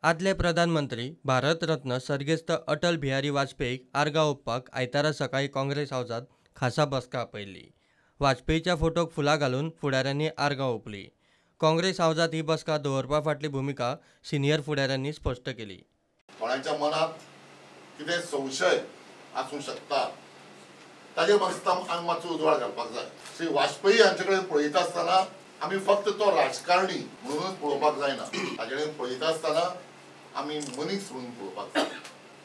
आदले प्रधानमंत्री भारतरत्न सर्गेस्त अटल बिहारी वाजपेयीक आर्गां ओंपपाक आयतारा सकाळी काँग्रेस हावसात खासा बसका आपयल्ली। वाजपेयीच्या फोटोक फुलां घालून फुडाऱ्यांनी आर्गां ओंपली। काँग्रेस हावसात ही बसका दवरपा फाटली भुमिका सिनियर फुडाऱ्यांनी स्पश्ट केली। कोणाच्या मनात कितें संशय आसूंक शकता ताजेर म्हाका मातसो उजवाड घालपाक जाय। श्री वाजपेयी हांचे कडेन पळयता आसतना आमी फक्त तो राजकारणी म्हणूनच पळोवपाक जायना, ताचे कडेन पळयता आसतना आमी मनीस म्हणून पळोवपाक जाय।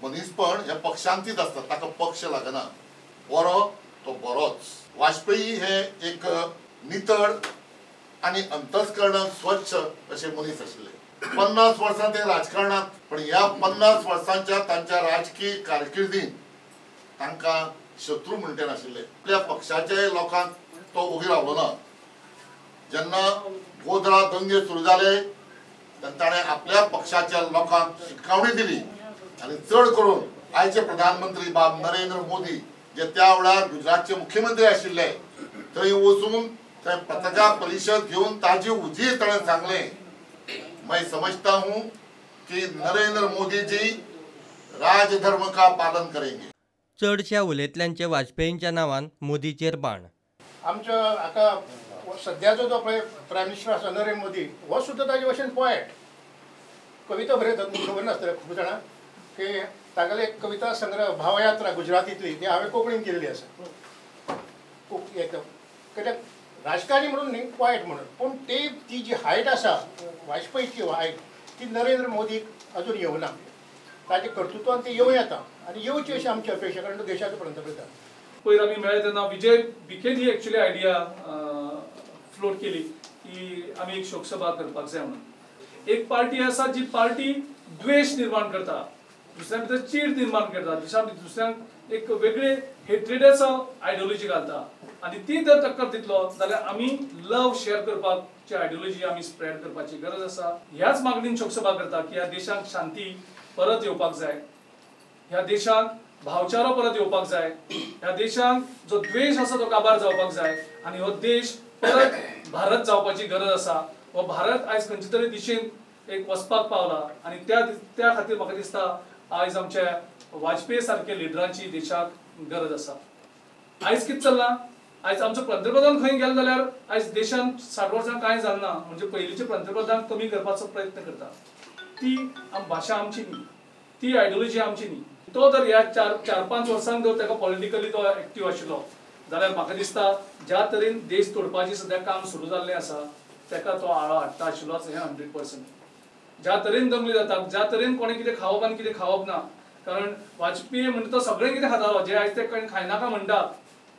मनीसपण हे पक्षांतीत आसता, ताका पक्ष लागना, बरो तो बरोच। वाजपेयी हे एक नितळ आनी अंतस्करण स्वच्छ अशे मनीस आशिल्ले। 50 वर्सां ते राजकारणात, पण ह्या 50 वर्सांच्या तांच्या राजकीय कारकिर्दीत तांकां शत्रू म्हणटे नाशिल्ले। आपल्या पक्षाच्या लोकांक तो उगी रावलो ना। जेन्ना गोधरा दंगे सुरू जाले तेन्ना ताणें आपल्या पक्षाच्या लोकांक शिटकावणी दिली आनी चड करून आयचे प्रधानमंत्री बाब नरेंद्र मोदी जे त्या वेळार गुजरातचे मुख्यमंत्री आशिल्ले, थंय वचून थंय पत्रकार परिशद घेवन ताजी उजीर ताणें सांगलें, मैं समझता हूं कि नरेंद्र मोदी जी राजधर्म का पालन करेंगे। चडशा उलयतल्यांचे वाजपेयींच्या नांवान मोदीचेर बाण। आमचो हाका सद्याचो जो पळय प्रायम मिनिस्टर आसा नरेंद्र मोदी हो सुद्दां ताजे भशेन पोएट, कविता बरयतात न्हू, खबर नासतलें खूब जाणां की तागेले एक कविता संग्रह भावयात्रा गुजरातींतली ती हांवें कोंकणीन केल्ली आसा। कित्याक राजकारणी म्हणून न्ही, पोएट म्हणून, पूण ती जी हायट आसा वाजपेयीची हायट ती नरेंद्र मोदीक अजून येवना। ताजे कर्तृत्वान ती येवं येता आनी येवची अशी आमची अपेक्षा, कारण तो देशाचो पंतप्रधान। पयर आमी मेळ्ळे तेन्ना विजय विखेन ही एक्चुअली आयडिया फ्लोट केली की आमी एक शोकसभा करपाक जाय म्हणून। एक पार्टी आसा जी पार्टी द्वेष निर्माण करता, दुसऱ्या भितर चीड निर्माण करता, दुसऱ्यांक एक वेगळे हेट्रेडाचो आयडियोलॉजी घालता, आनी ती जर टक्कर दितलो जाल्यार आमी लव शेअर करपाची आयडियोलॉजी आमी स्प्रेड करपाची गरज आसा। ह्याच मागणीन शोकसभा करता की ह्या देशाक शांती परत येवपाक जाय, ह्या देशाक भावचारो परत येवपाक जाय, ह्या देशाक जो द्वेष आसा तो काबार जावपाक जाय, आनी हो देश परत भारत जावपाची गरज आसा। हो भारत आयज खंयचे तरी दिशेन एक वचपाक पावला, आनी त्या खातीर म्हाका दिसता आयज आमच्या वाजपेयी सारख्या लिडरांची देशाक गरज आसा। आयज कितें चल्लां, आयज आमचो पंतप्रधान खंय गेलो जाल्यार आयज देशान 60 वर्सां कांय जालें ना, म्हणजे पयलींचे पंतप्रधान कमी करपाचो प्रयत्न करता। ती भाशा आमची न्ही, ती आयडियोलॉजी आमची न्ही। तो जर ह्या 4-5 वर्सांक जर ताका पॉलिटिकली तो एक्टिव्ह आशिल्लो जाल्यार म्हाका दिसता ज्या तरेन देश तोडपाचें सद्या काम सुरू जाल्लें आसा ताका तो आळो हाडटा आशिल्लोच हें 100%। ज्या तरेन दंगली जातात, ज्या तरेन कोणें कितें खावप आनी कितें खावप ना, कारण वाजपेयी म्हणटा तो सगळें कितें खातालो, जे आयज ते खायनाका म्हणटात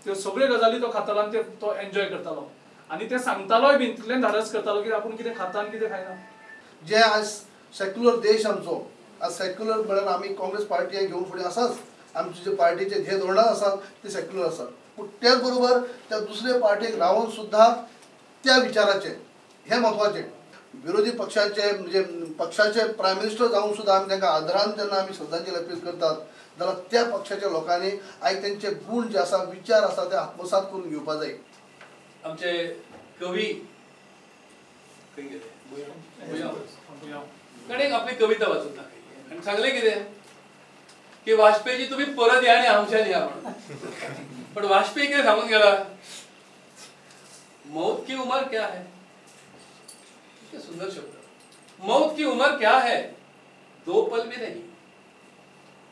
त्यो सगळ्यो गजाली तो खातालो आनी तो एन्जॉय करतालो, आनी ते सांगतालोय बीन तितलें धाडस करतालो की आपूण कितें खाता आनी कितें खायना। जे आज सेक्युलर देश आमचो, आज सेक्युलर म्हळ्यार आमी काँग्रेस पार्टी घेवन फुडें आसाच, आमचे जे पार्टीचे ध्येय धोरणां आसात ते सेक्युलर आसात, पूण त्याच बरोबर त्या दुसरे पार्टीक रावून सुद्धा त्या विचाराचे हे म्हत्वाचें। विरोधी पक्षाचे म्हणजे पक्षाचे प्रायम मिनिस्टर जावन सुद्धा आमी तांकां आदरान जेन्ना आमी श्रद्धांजली अर्पीत करतात जाल्यार त्या पक्षाच्या लोकांनी आयज तांचे गुण जे आसा, विचार आसा ते आत्मसात करून घेवपा जाय। आमचे कवी ताणें आपली कविता वाचून दाखयली आनी सांगलें कितें की वाजपेयीजी तुम्ही परत या आनी हांगच्यान या म्हणून। पण वाजपेयी कितें सांगून गेला, मौत की उम्र क्या है, सुंदर शब्द, मौत की उम्र क्या है, 2 पल भी नहीं,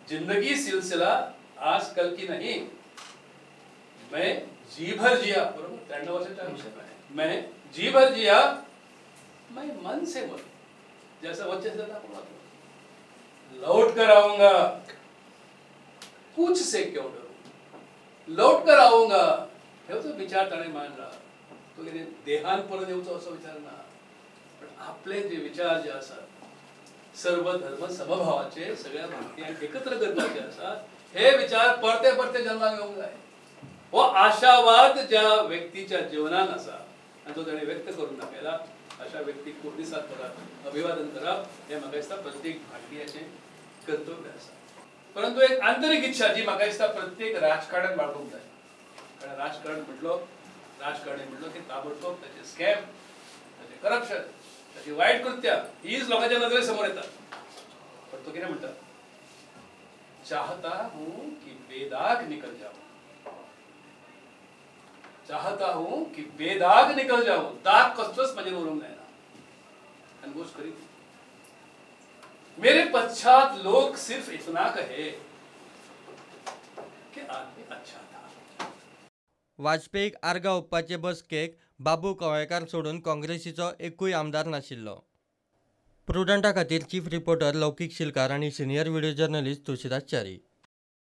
जिंदगी सिलसिला आज कल की नहीं, मैं जी भर जिया, बरोबर 93 वर्षाच्या आयुष्यात आहे, मैं जी भर जिया, मैं मन से मर, जैसा बच्चे से लौट कर आऊंगा, कुछ से क्यों डरू, लौट कर आऊंगा, हे तो विचार ताणें मांडला। तो कितें देहान परत येवचो असो विचार ना, पण आपले जे विचार जे असतात सर्व धर्म समभावाचे, सगळ्या भारतीयांक एकत्र करपाचे असतात, हे विचार परते परते जन्माक येवंक जाय। हो आशावाद ज्या व्यक्तीच्या जीवनान आसा आनी तो ताणें व्यक्त करून दाखयला, अशा व्यक्तीक कुर्दिसात करप, अभिवादन करप हे म्हाका दिसता प्रत्येक भारतीयाचें कर्तव्य आसा। परंतु एक आंतरिक इच्छा जी म्हाका दिसता प्रत्येक राजकारण्यान बाळगूंक जाय, कारण राजकारणी म्हटलो की ताबडतोब ताचे स्कॅम, ताचे करप्शन, ताची वायट कृत्या हीच लोकांच्या नदरे समोर येतात। तो कितें म्हणटा चाहता हूं कि बेदाग निकल जाऊं चाहता हूं कि बेदाग निकल जाऊं दाग कसलोच म्हाजेर उरूंक जायना आनी गोश्ट करीत मेरे पश्चात लोग सिर्फ इतना कहे कि आदमी अच्छा था वाजपेयीक आर्गां ओंपपाचे बसकेक बाबू कवळेकार सोडून काँग्रेसीचो एकूय आमदार नाशिल्लो. प्रुडंटा खातीर चीफ रिपोर्टर लौकीक शिलकार आनी senior video journalist Tulshidas Chari.